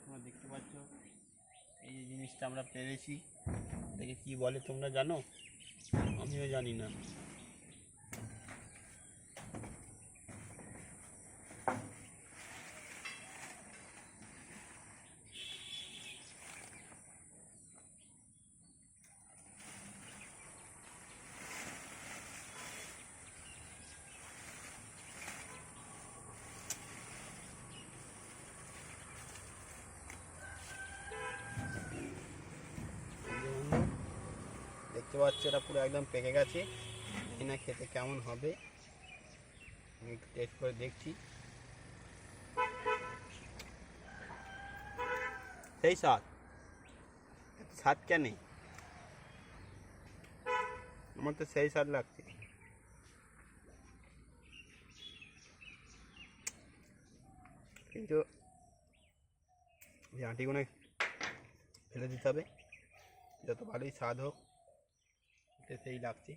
তোমরা দেখতে পাচ্ছ এই যে জিনিসটা আমরা পেরেছি, এটাকে কী বলে তোমরা জানো? আমিও জানি না। দেখতে পাচ্ছ এটা পুরো একদম পেকে গেছে, জানি না খেতে কেমন হবে, আমি একটু টেস্ট করে দেখছি। সেই স্বাদ, স্বাদ কেন? আমার তো সেই স্বাদ লাগছে। কিন্তু এই আঁটিগুলো ফেলে দিতে হবে, যত ভালোই স্বাদ হোক, এটা সেই লাগছে।